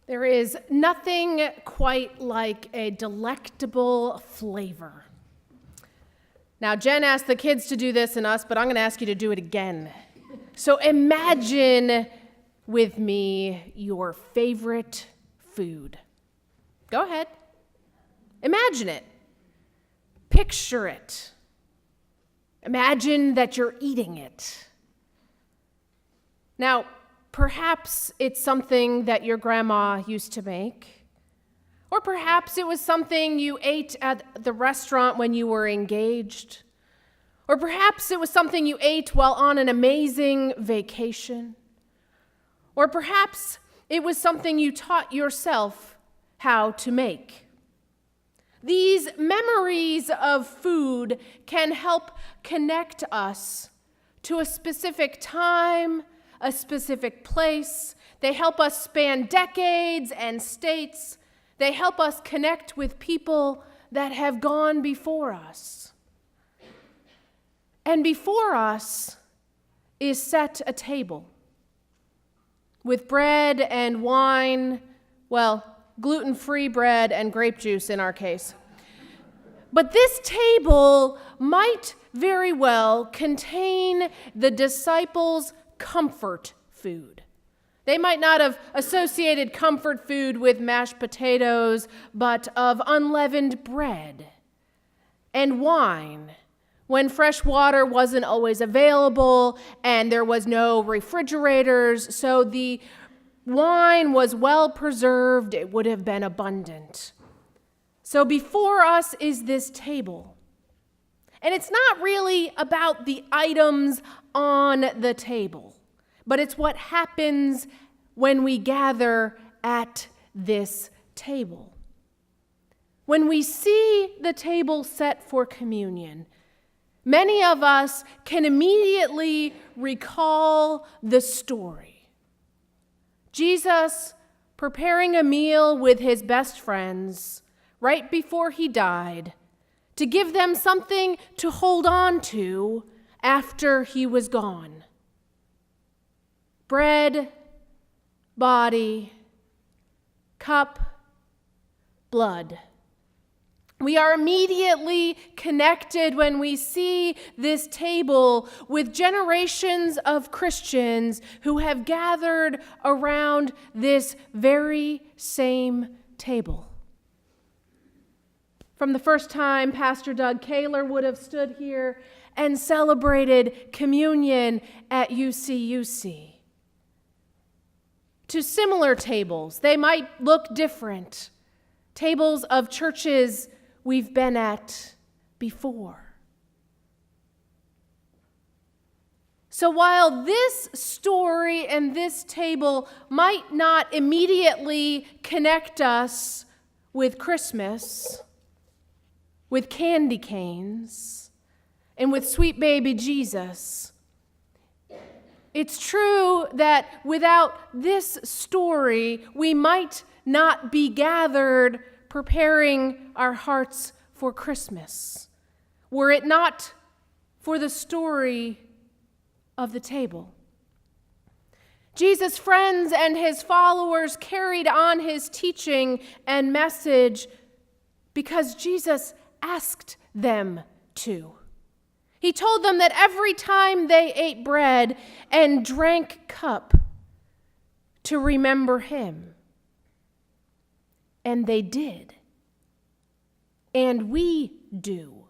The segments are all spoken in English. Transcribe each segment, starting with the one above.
There is nothing quite like a delectable flavor. Now, Jen asked the kids to do this and us, but I'm going to ask you to do it again. So imagine with me your favorite food. Go ahead. Imagine it. Picture it. Imagine that you're eating it. Now, perhaps it's something that your grandma used to make. Or perhaps it was something you ate at the restaurant when you were engaged. Or perhaps it was something you ate while on an amazing vacation. Or perhaps it was something you taught yourself how to make. These memories of food can help connect us to a specific time, a specific place. They help us span decades and states. They help us connect with people that have gone before us. And before us is set a table with bread and wine, well, gluten-free bread and grape juice in our case. But this table might very well contain the disciples' comfort food. They might not have associated comfort food with mashed potatoes, but of unleavened bread and wine when fresh water wasn't always available and there was no refrigerators, so the wine was well preserved. It would have been abundant. So before us is this table. And it's not really about the items on the table, but it's what happens when we gather at this table. When we see the table set for communion, many of us can immediately recall the story. Jesus preparing a meal with his best friends right before he died to give them something to hold on to after he was gone. Bread, body, cup, blood. We are immediately connected when we see this table with generations of Christians who have gathered around this very same table. From the first time Pastor Doug Kaler would have stood here and celebrated communion at UCUC, to similar tables. They might look different. Tables of churches we've been at before. So while this story and this table might not immediately connect us with Christmas, with candy canes, and with sweet baby Jesus, it's true that without this story, we might not be gathered preparing our hearts for Christmas, were it not for the story of the table. Jesus' friends and his followers carried on his teaching and message because Jesus asked them to. He told them that every time they ate bread and drank cup to remember him. And they did. And we do.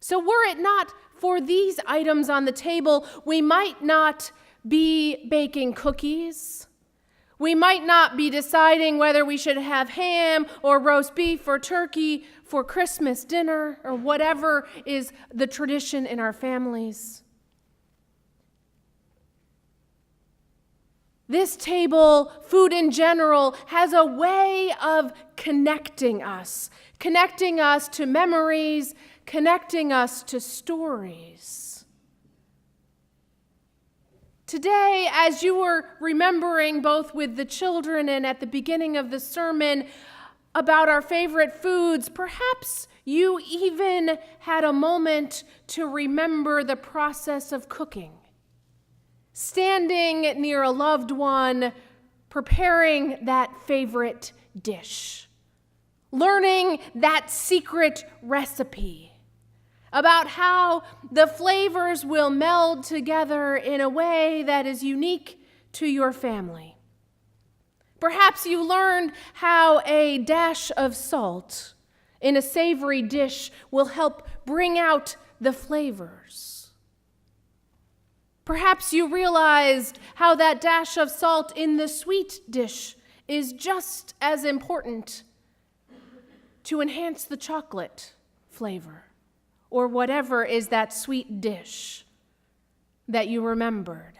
So were it not for these items on the table, we might not be baking cookies. We might not be deciding whether we should have ham or roast beef or turkey for Christmas dinner or whatever is the tradition in our families. This table, food in general, has a way of connecting us to memories, connecting us to stories. Today, as you were remembering both with the children and at the beginning of the sermon about our favorite foods, perhaps you even had a moment to remember the process of cooking. Standing near a loved one, preparing that favorite dish, learning that secret recipe, about how the flavors will meld together in a way that is unique to your family. Perhaps you learned how a dash of salt in a savory dish will help bring out the flavors. Perhaps you realized how that dash of salt in the sweet dish is just as important to enhance the chocolate flavor, or whatever is that sweet dish that you remembered.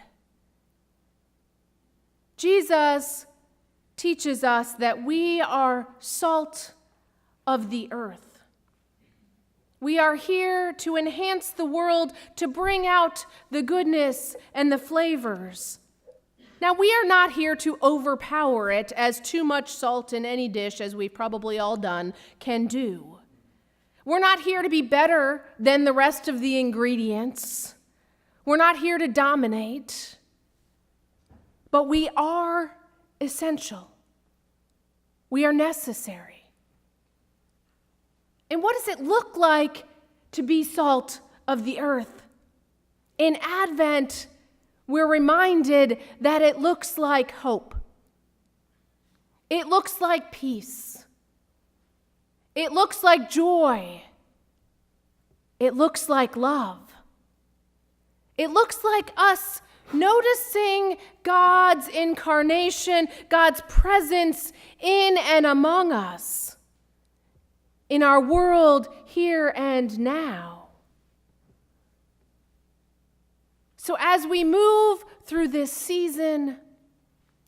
Jesus teaches us that we are salt of the earth. We are here to enhance the world, to bring out the goodness and the flavors. Now, we are not here to overpower it, as too much salt in any dish, as we've probably all done, can do. We're not here to be better than the rest of the ingredients. We're not here to dominate. But we are essential. We are necessary. And what does it look like to be salt of the earth? In Advent, we're reminded that it looks like hope. It looks like peace. It looks like joy. It looks like love. It looks like us noticing God's incarnation, God's presence in and among us, in our world here and now. So as we move through this season,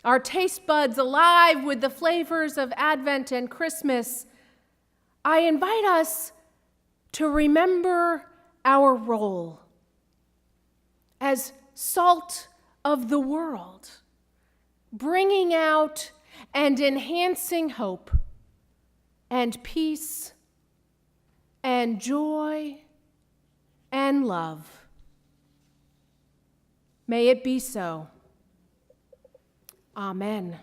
our taste buds alive with the flavors of Advent and Christmas, I invite us to remember our role as salt of the world, bringing out and enhancing hope and peace and joy and love. May it be so. Amen.